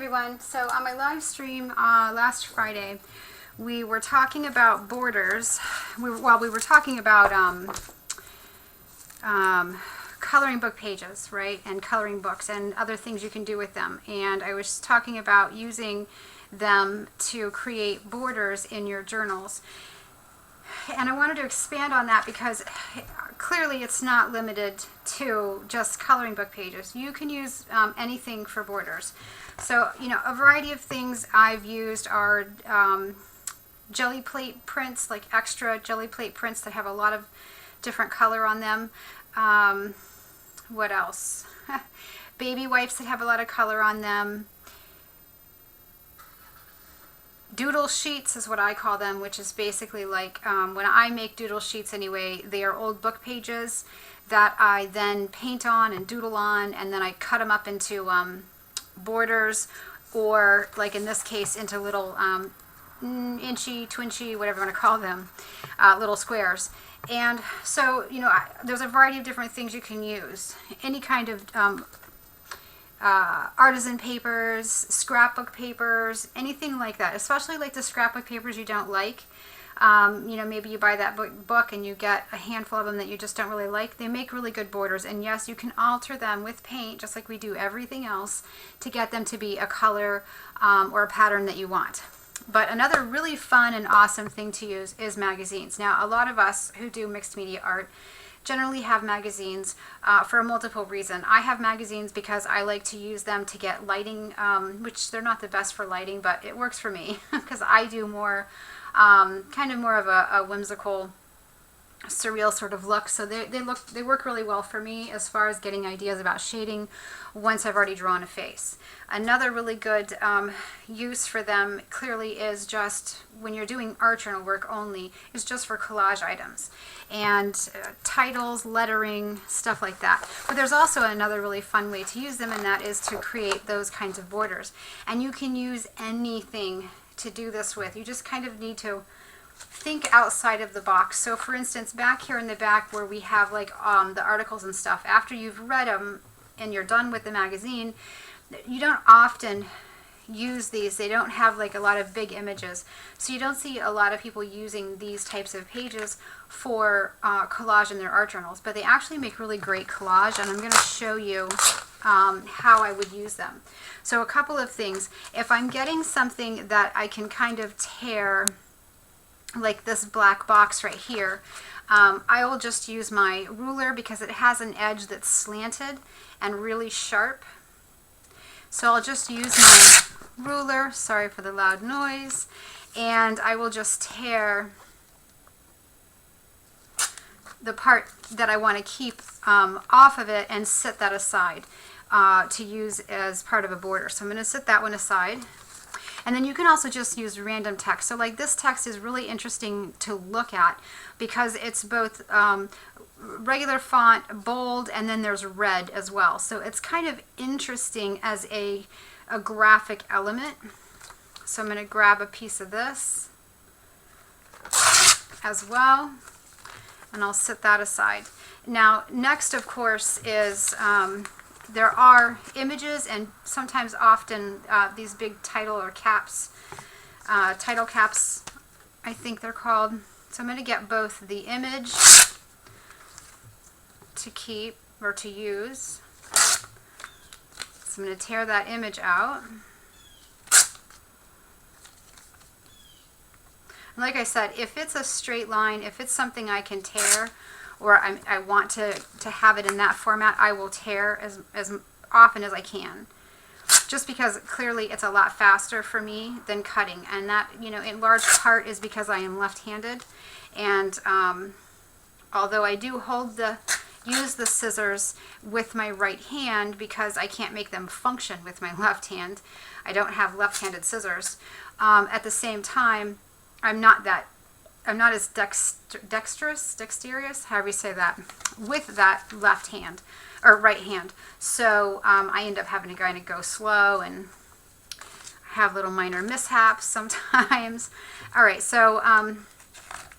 everyone. So on my live stream last Friday, we were talking about borders. We were talking about coloring book pages, right? And coloring books and other things you can do with them. And I was talking about using them to create borders in your journals. And I wanted to expand on that because clearly it's not limited to just coloring book pages. You can use anything for borders. So, you know, a variety of things I've used are jelly plate prints, like extra jelly plate prints that have a lot of different color on them. What else? Baby wipes that have a lot of color on them. Doodle sheets is what I call them, which is basically like when I make doodle sheets anyway, they are old book pages that I then paint on and doodle on, and then I cut them up into borders, or like in this case into little inchy, twinchy, whatever you want to call them, little squares. And so, you know, there's a variety of different things you can use. Any kind of artisan papers, scrapbook papers, anything like that, especially like the scrapbook papers you don't like. You know, maybe you buy that book and you get a handful of them that you just don't really like. They make really good borders, and yes, you can alter them with paint just like we do everything else to get them to be a color or a pattern that you want. But another really fun and awesome thing to use is magazines. Now, a lot of us who do mixed media art generally have magazines for a multiple reason. I have magazines because I like to use them to get lighting, which they're not the best for lighting, but it works for me because I do more, kind of more of a whimsical, surreal sort of look. So they work really well for me as far as getting ideas about shading once I've already drawn a face. Another really good use for them clearly is just when you're doing art journal work only, is just for collage items and titles, lettering, stuff like that. But there's also another really fun way to use them, and that is to create those kinds of borders. And you can use anything to do this with. You just kind of need to think outside of the box. So for instance, back here in the back where we have like the articles and stuff, after you've read them and you're done with the magazine, you don't often use these. They don't have like a lot of big images, so you don't see a lot of people using these types of pages for collage in their art journals, but they actually make really great collage, and I'm going to show you how I would use them. So a couple of things. If I'm getting something that I can kind of tear, like this black box right here, I will just use my ruler because it has an edge that's slanted and really sharp. So I'll just use my ruler, sorry for the loud noise, and I will just tear the part that I want to keep off of it and set that aside to use as part of a border. So I'm going to set that one aside. And then you can also just use random text. So like this text is really interesting to look at because it's both regular font, bold, and then there's red as well. So it's kind of interesting as a graphic element. So I'm going to grab a piece of this as well, and I'll set that aside. Now, next, of course, is there are images and sometimes often these big title or caps, title caps, I think they're called. So I'm going to get both the image to keep or to use. So I'm going to tear that image out. And like I said, if it's a straight line, if it's something I can tear, or I want to have it in that format, I will tear as often as I can. Just because clearly it's a lot faster for me than cutting. And that, you know, in large part is because I am left-handed. And although I do use the scissors with my right hand because I can't make them function with my left hand. I don't have left-handed scissors. At the same time, I'm not as dexterous, however you say that, with that left hand, or right hand. So I end up having to kind of go slow and have little minor mishaps sometimes. All right, so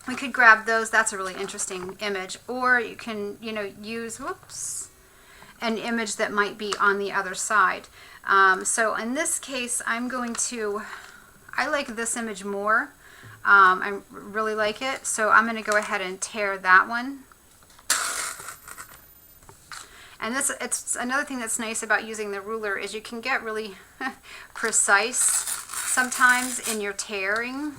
we could grab those. That's a really interesting image. Or you can, you know, use, whoops, an image that might be on the other side. So in this case, I'm going to, I like this image more. I really like it. So I'm going to go ahead and tear that one. And this, it's another thing that's nice about using the ruler is you can get really precise sometimes in your tearing.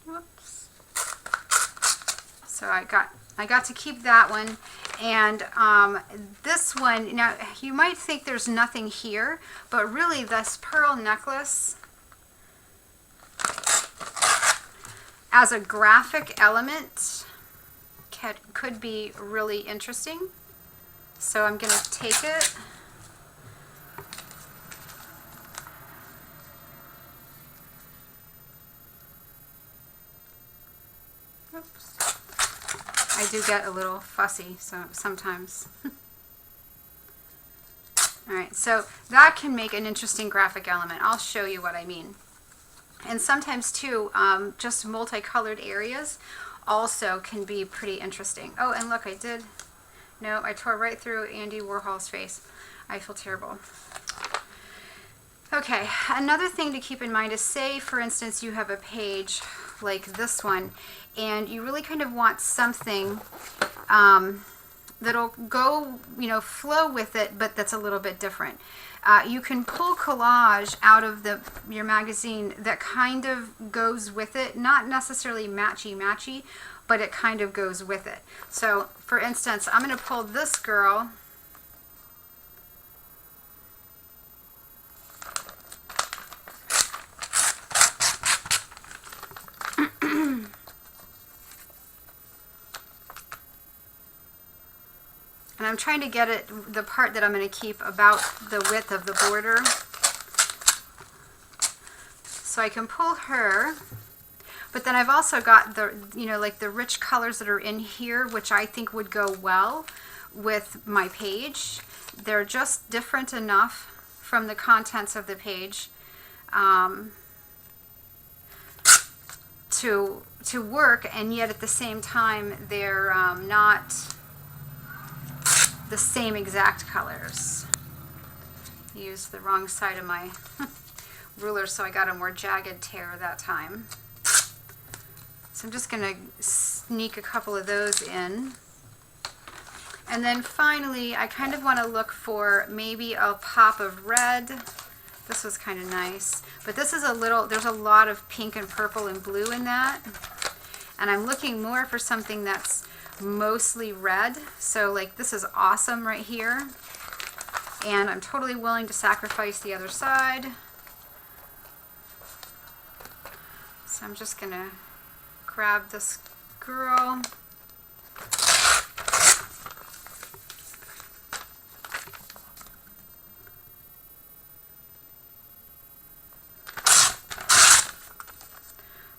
Whoops. So I got to keep that one. And this one, now you might think there's nothing here, but really this pearl necklace as a graphic element could be really interesting. So I'm going to take it. Oops. I do get a little fussy so sometimes. Alright, so that can make an interesting graphic element. I'll show you what I mean. And sometimes too, just multicolored areas also can be pretty interesting. Oh, and look, I tore right through Andy Warhol's face. I feel terrible. Okay, another thing to keep in mind is, say for instance you have a page like this one and you really kind of want something that'll go, flow with it, but that's a little bit different. You can pull collage out of your magazine that kind of goes with it, not necessarily matchy-matchy, but it kind of goes with it. So, for instance, I'm going to pull this girl. And I'm trying to get it, the part that I'm going to keep about the width of the border. So I can pull her, but then I've also got the, like the rich colors that are in here, which I think would go well with my page. They're just different enough from the contents of the page to work, and yet at the same time they're not the same exact colors. Used the wrong side of my ruler, so I got a more jagged tear that time. So I'm just going to sneak a couple of those in. And then finally, I kind of want to look for maybe a pop of red. This was kind of nice. But this is there's a lot of pink and purple and blue in that. And I'm looking more for something that's mostly red. So like this is awesome right here. And I'm totally willing to sacrifice the other side. So I'm just going to grab this girl.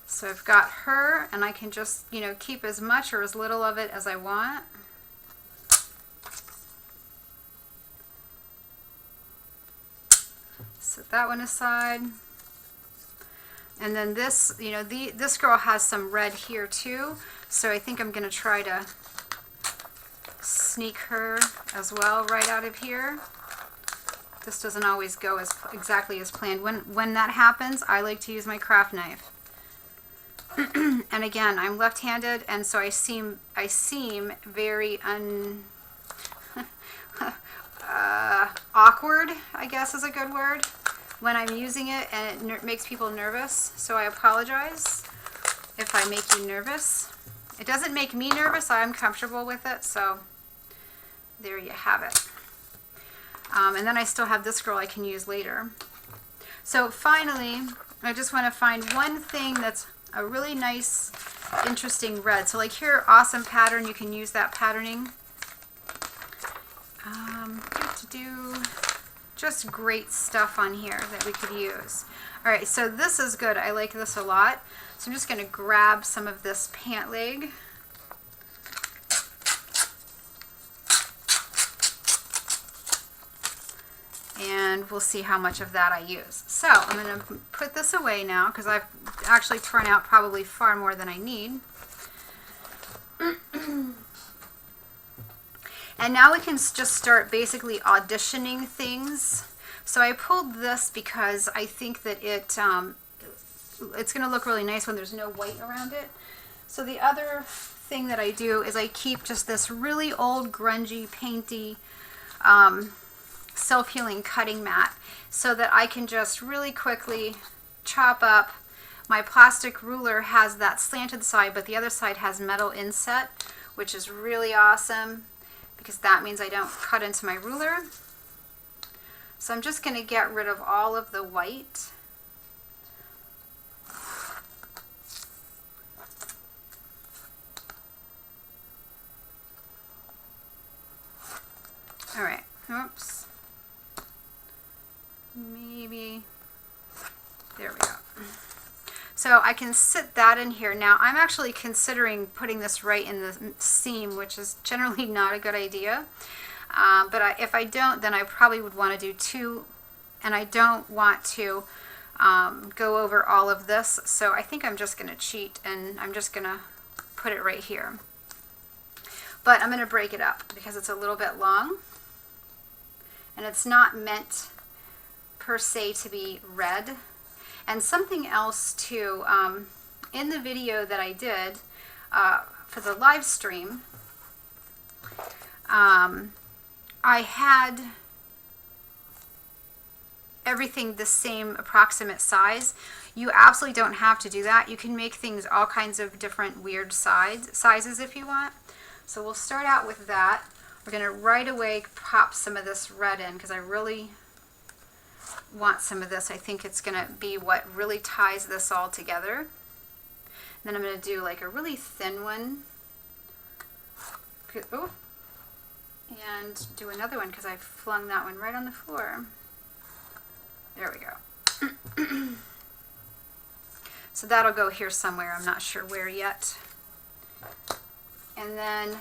So I've got her, and I can just, keep as much or as little of it as I want. Set that one aside. And then this, this girl has some red here too, so I think I'm going to try to sneak her as well right out of here. This doesn't always go exactly as planned. When that happens, I like to use my craft knife. And again, I'm left-handed, and so I seem very awkward, I guess is a good word, when I'm using it, and it makes people nervous. So I apologize if I make you nervous. It doesn't make me nervous. I'm comfortable with it, so there you have it. And then I still have this girl I can use later. So finally, I just want to find one thing that's a really nice, interesting red. So like here, awesome pattern. You can use that patterning. Just great stuff on here that we could use. All right, so this is good. I like this a lot. So I'm just going to grab some of this pant leg. And we'll see how much of that I use. So I'm going to put this away now because I've actually torn out probably far more than I need. And now we can just start basically auditioning things. So I pulled this because I think that it's going to look really nice when there's no white around it. So the other thing that I do is I keep just this really old grungy painty self-healing cutting mat so that I can just really quickly chop up. My plastic ruler has that slanted side, but the other side has metal inset, which is really awesome because that means I don't cut into my ruler. So I'm just going to get rid of all of the white. All right, oops. Maybe, there we go. So I can sit that in here. Now I'm actually considering putting this right in the seam, which is generally not a good idea. But if I don't, then I probably would want to do two, and I don't want to go over all of this. So I think I'm just going to cheat, and I'm just going to put it right here. But I'm going to break it up because it's a little bit long, and it's not meant per se to be read. And something else too, in the video that I did for the live stream, I had everything the same approximate size. You absolutely don't have to do that. You can make things all kinds of different weird sizes if you want. So we'll start out with that. We're going to right away pop some of this red in because I really want some of this. I think it's going to be what really ties this all together. Then I'm going to do like a really thin one. Oh, and do another one because I flung that one right on the floor. There we go. So that'll go here somewhere. I'm not sure where yet. And then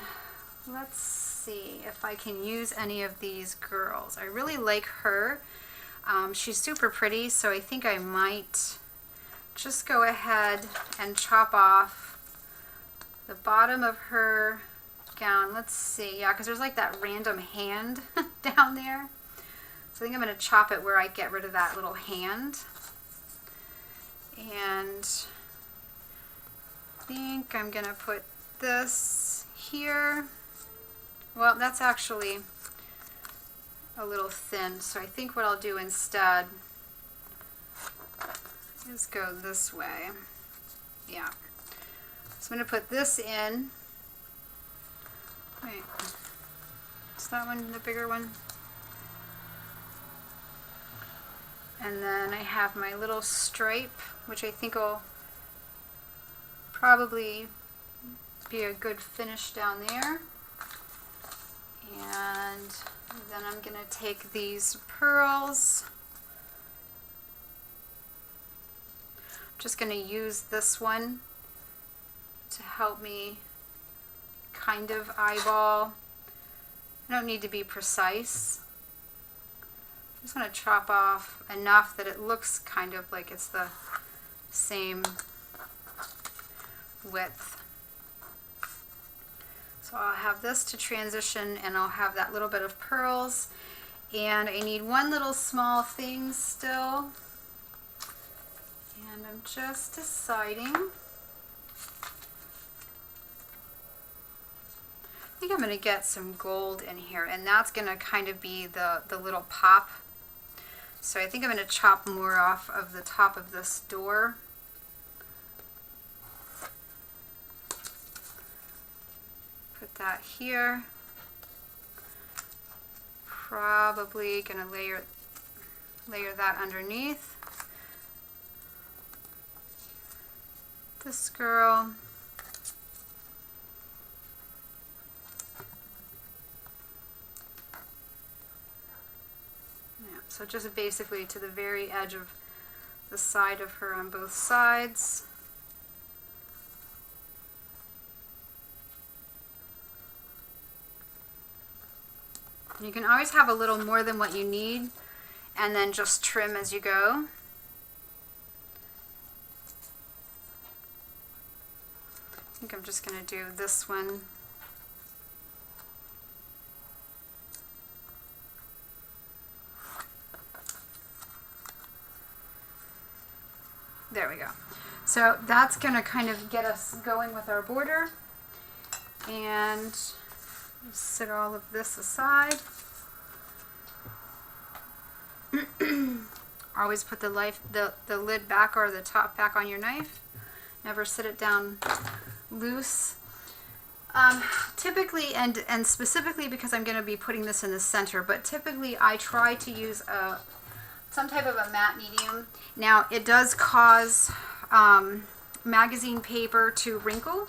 let's see if I can use any of these girls. I really like her. She's super pretty, so I think I might just go ahead and chop off the bottom of her gown. Let's see, yeah, because there's like that random hand down there. So I think I'm going to chop it where I get rid of that little hand. And I think I'm going to put this here. Well, that's actually a little thin, so I think what I'll do instead is go this way. Yeah. So I'm going to put this in. Wait, is that one the bigger one? And then I have my little stripe, which I think will probably be a good finish down there. And then I'm going to take these pearls. I'm just going to use this one to help me kind of eyeball. I don't need to be precise. I'm just going to chop off enough that it looks kind of like it's the same width. So I'll have this to transition, and I'll have that little bit of pearls. And I need one little small thing still. And I'm just deciding. I think I'm going to get some gold in here, and that's going to kind of be the little pop. So I think I'm going to chop more off of the top of this door. Put that here. Probably going to layer that underneath. This girl. Yeah, so just basically to the very edge of the side of her on both sides. You can always have a little more than what you need and then just trim as you go. I think I'm just going to do this one. There we go. So that's going to kind of get us going with our border. And set all of this aside. Always put the lid back or the top back on your knife. Never sit it down loose. Typically, and specifically because I'm going to be putting this in the center, but typically I try to use some type of a matte medium. Now, it does cause magazine paper to wrinkle,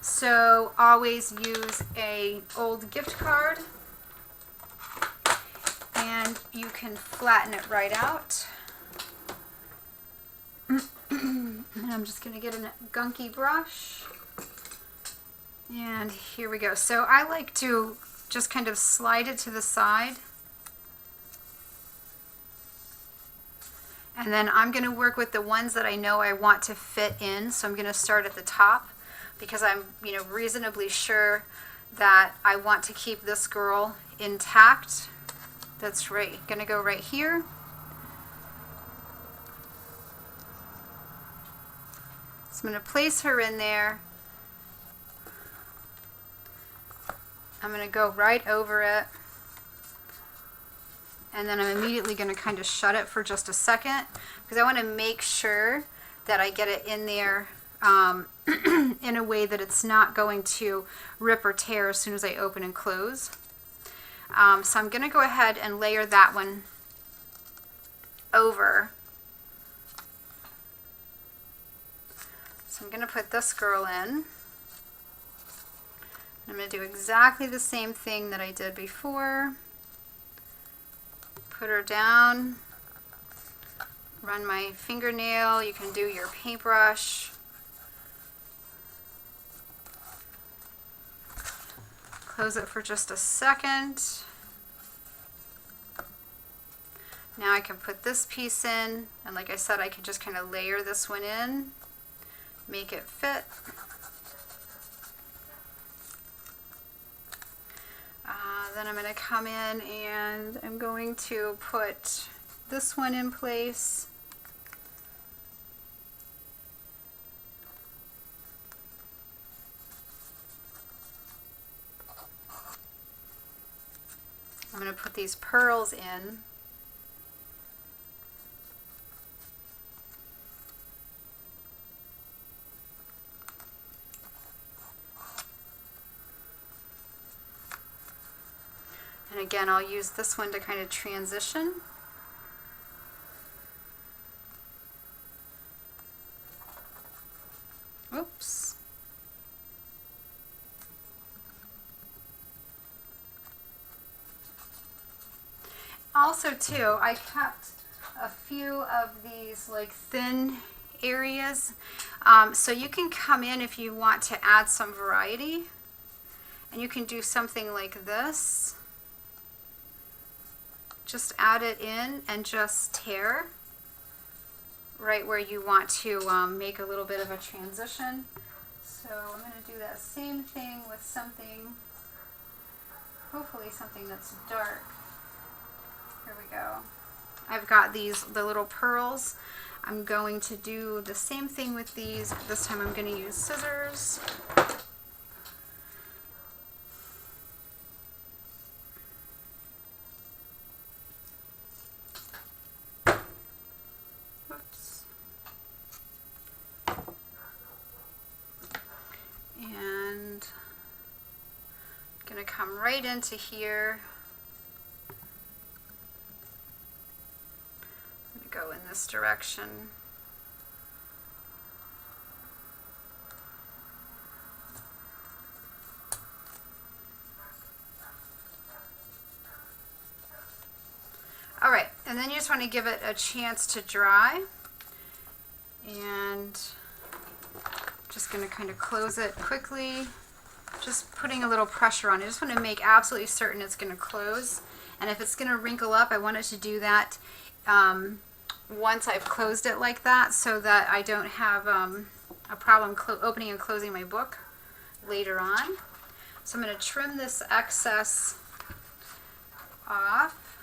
so always use a old gift card, and you can flatten it right out. And I'm just going to get a gunky brush. And here we go. So I like to just kind of slide it to the side. And then I'm going to work with the ones that I know I want to fit in. So I'm going to start at the top because I'm, reasonably sure that I want to keep this girl intact. That's right. Going to go right here. So I'm going to place her in there. I'm going to go right over it. And then I'm immediately going to kind of shut it for just a second because I want to make sure that I get it in there in a way that it's not going to rip or tear as soon as I open and close. So I'm going to go ahead and layer that one over. So I'm going to put this girl in. I'm going to do exactly the same thing that I did before. Put her down, run my fingernail, you can do your paintbrush. Close it for just a second. Now I can put this piece in, and like I said, I can just kind of layer this one in, make it fit. Then I'm going to come in and I'm going to put this one in place. I'm going to put these pearls in. And again, I'll use this one to kind of transition. Oops. Also too, I kept a few of these like thin areas. So you can come in if you want to add some variety. And you can do something like this. Just add it in and just tear right where you want to make a little bit of a transition. So I'm going to do that same thing with something, hopefully something that's dark. Here we go. I've got the little pearls. I'm going to do the same thing with these. This time I'm going to use scissors. Come right into here. I'm going to go in this direction. All right, and then you just want to give it a chance to dry. And just going to kind of close it quickly. Just putting a little pressure on it. I just want to make absolutely certain it's going to close. And if it's going to wrinkle up, I want it to do that once I've closed it like that, so that I don't have a problem opening and closing my book later on. So I'm going to trim this excess off.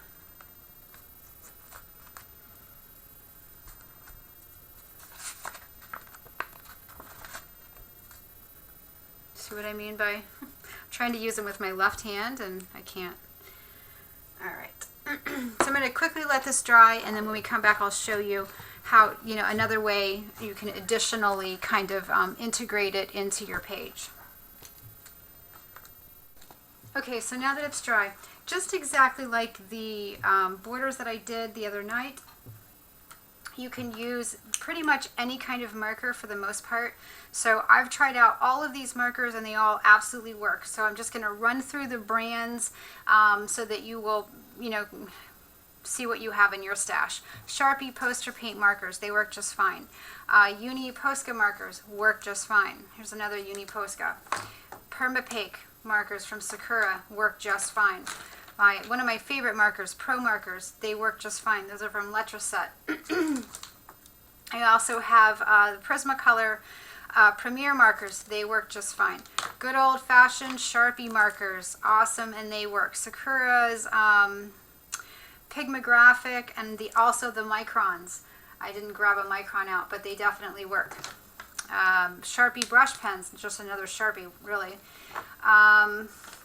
See what I mean by I'm trying to use them with my left hand and I can't. All right. So I'm going to quickly let this dry, and then when we come back I'll show you how, you know, another way you can additionally kind of integrate it into your page. Okay, so now that it's dry, just exactly like the borders that I did the other night, you can use pretty much any kind of marker for the most part. So I've tried out all of these markers and they all absolutely work. So I'm just going to run through the brands so that you will, you know, see what you have in your stash. Sharpie poster paint markers, they work just fine. Uni Posca markers work just fine. Here's another Uni Posca. Permapaque markers from Sakura work just fine. One of my favorite markers, Pro markers, they work just fine. Those are from Letraset. I also have the Prismacolor Premier markers. They work just fine. Good old-fashioned Sharpie markers, awesome, and they work. Sakura's Pigmographic and also the Microns. I didn't grab a Micron out, but they definitely work. Sharpie brush pens, just another Sharpie, really.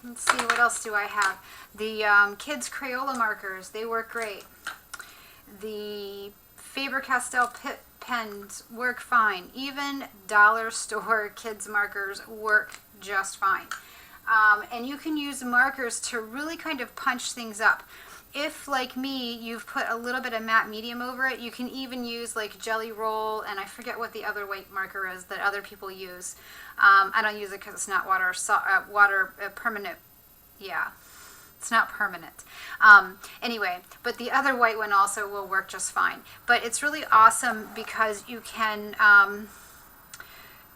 Let's see, what else do I have? The kids Crayola markers, they work great. The Faber-Castell pens work fine. Even dollar store kids markers work just fine. And you can use markers to really kind of punch things up. If, like me, you've put a little bit of matte medium over it, you can even use like Jelly Roll, and I forget what the other white marker is that other people use. I don't use it because it's not water permanent. Yeah, it's not permanent. Anyway, but the other white one also will work just fine. But it's really awesome because you can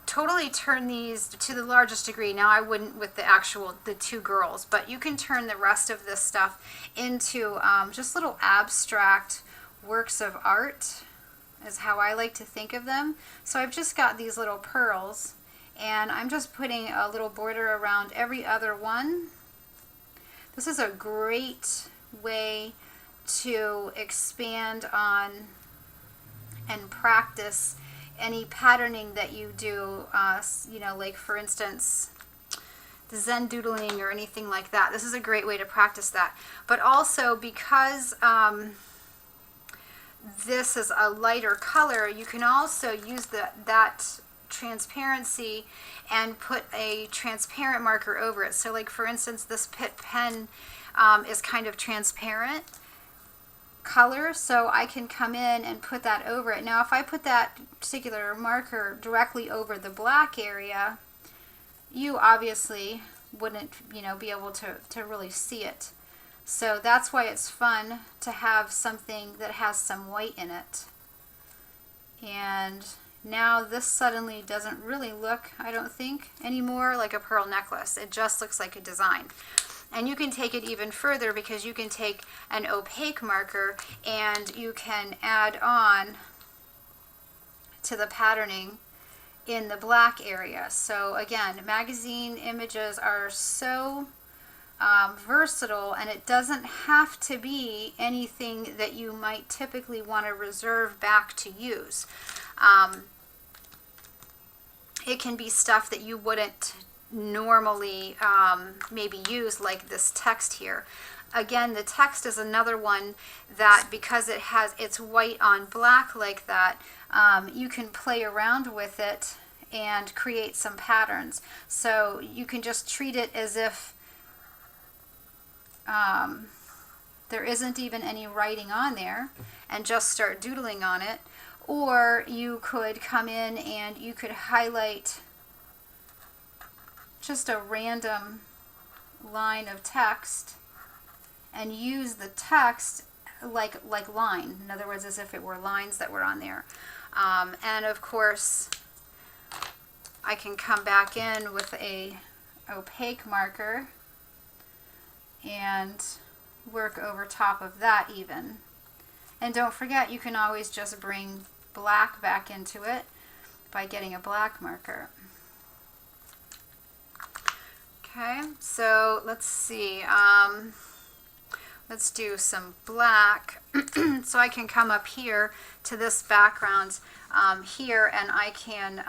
totally turn these to the largest degree. Now I wouldn't with the two girls, but you can turn the rest of this stuff into just little abstract works of art is how I like to think of them. So I've just got these little pearls and I'm just putting a little border around every other one. This is a great way to expand on and practice any patterning that you do, you know, like for instance, the Zen doodling or anything like that. This is a great way to practice that. But also because this is a lighter color, you can also use that transparency and put a transparent marker over it. So like for instance, this Pitt pen is kind of transparent color, so I can come in and put that over it. Now if I put that particular marker directly over the black area, you obviously wouldn't, you know, be able to really see it. So that's why it's fun to have something that has some white in it. And now this suddenly doesn't really look, I don't think, anymore like a pearl necklace. It just looks like a design. And you can take it even further because you can take an opaque marker and you can add on to the patterning in the black area. So again, magazine images are so versatile, and it doesn't have to be anything that you might typically want to reserve back to use. It can be stuff that you wouldn't normally maybe use, like this text here. Again, the text is another one that, because it's white on black like that, you can play around with it and create some patterns. So you can just treat it as if there isn't even any writing on there and just start doodling on it. Or you could come in and you could highlight just a random line of text and use the text like line. In other words, as if it were lines that were on there. And of course, I can come back in with a opaque marker and work over top of that even. And don't forget, you can always just bring black back into it by getting a black marker. Okay, so let's see. Let's do some black. So I can come up here to this background here, and I can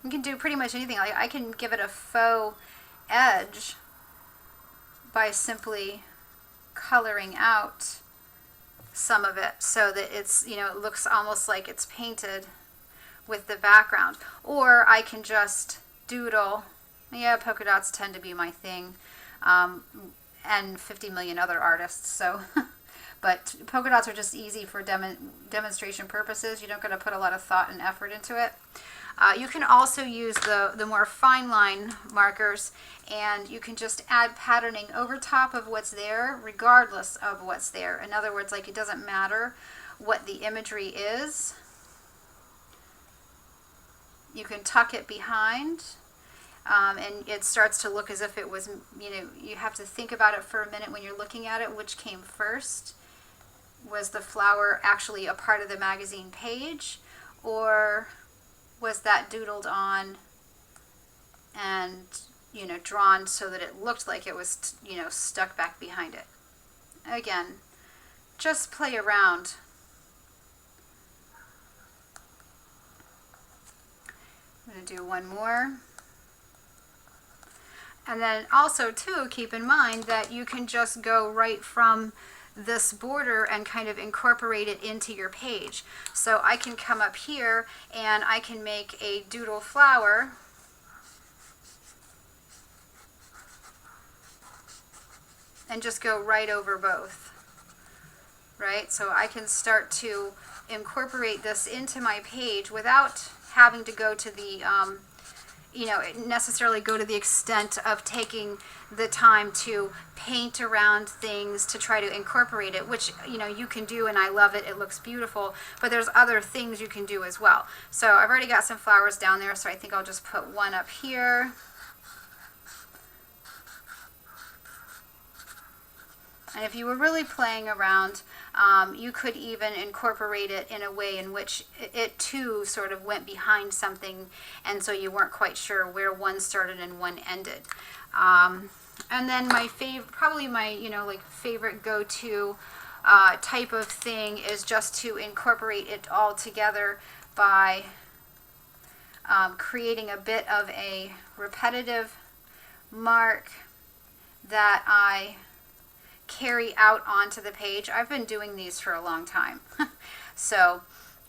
You can do pretty much anything. Like I can give it a faux edge by simply coloring out some of it so that it's, you know, it looks almost like it's painted with the background. Or I can just doodle. Yeah, polka dots tend to be my thing, and 50 million other artists. So, but polka dots are just easy for demonstration purposes. You don't got to put a lot of thought and effort into it. You can also use the more fine line markers, and you can just add patterning over top of what's there regardless of what's there. In other words, like it doesn't matter what the imagery is. You can tuck it behind, and it starts to look as if it was, you know, you have to think about it for a minute when you're looking at it, which came first. Was the flower actually a part of the magazine page, or was that doodled on and, you know, drawn so that it looked like it was, you know, stuck back behind it? Again, just play around. I'm going to do one more. And then also too, keep in mind that you can just go right from this border and kind of incorporate it into your page. So I can come up here and I can make a doodle flower, and just go right over both, right? So I can start to incorporate this into my page without having to go to the you know, necessarily go to the extent of taking the time to paint around things to try to incorporate it, which, you know, you can do, and I love it. It looks beautiful, but there's other things you can do as well. So I've already got some flowers down there, so I think I'll just put one up here. And if you were really playing around, you could even incorporate it in a way in which it too sort of went behind something, and so you weren't quite sure where one started and one ended. And then my favorite, probably my, you know, like favorite go-to type of thing is just to incorporate it all together by creating a bit of a repetitive mark that I carry out onto the page. I've been doing these for a long time. So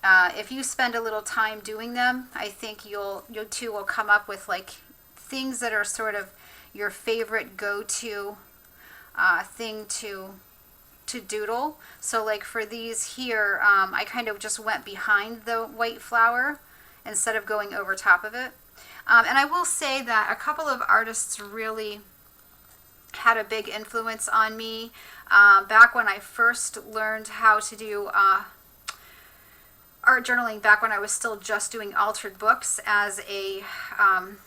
if you spend a little time doing them, I think you too will come up with like things that are sort of your favorite go-to thing to doodle. So like for these here, I kind of just went behind the white flower instead of going over top of it. And I will say that a couple of artists really had a big influence on me back when I first learned how to do art journaling, back when I was still just doing altered books as a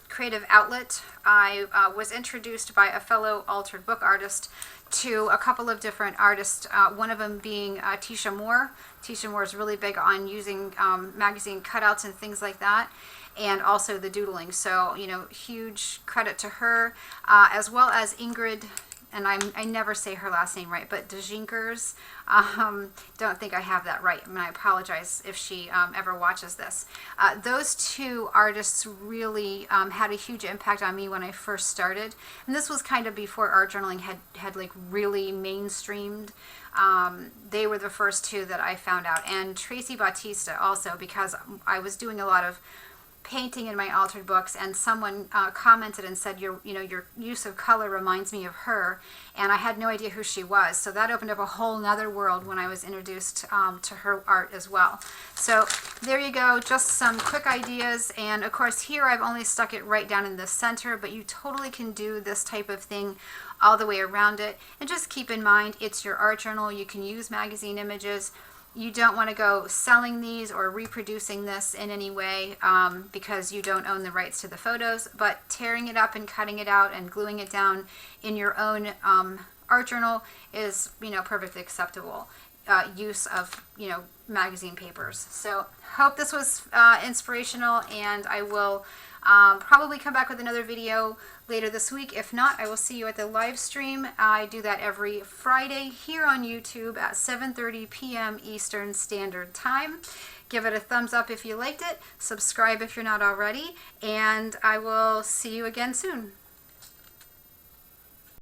creative outlet. I was introduced by a fellow altered book artist to a couple of different artists, one of them being Tisha Moore. Tisha Moore is really big on using magazine cutouts and things like that, and also the doodling. So, you know, huge credit to her, as well as Ingrid, and I never say her last name right, but Dejinkers. Don't think I have that right. I mean, I apologize if she ever watches this. Those two artists really had a huge impact on me when I first started. And this was kind of before art journaling had like really mainstreamed. They were the first two that I found out. And Tracy Bautista also, because I was doing a lot of painting in my altered books, and someone commented and said, your use of color reminds me of her, and I had no idea who she was. So that opened up a whole nother world when I was introduced to her art as well. So there you go, just some quick ideas. And of course here I've only stuck it right down in the center, but you totally can do this type of thing all the way around it. And just keep in mind, it's your art journal. You can use magazine images. You don't want to go selling these or reproducing this in any way because you don't own the rights to the photos, but tearing it up and cutting it out and gluing it down in your own art journal is, you know, perfectly acceptable. use of, you know, magazine papers. So hope this was inspirational, and I will probably come back with another video later this week. If not, I will see you at the live stream. I do that every Friday here on YouTube at 7:30 p.m. Eastern Standard Time. Give it a thumbs up if you liked it, subscribe if you're not already, and I will see you again soon.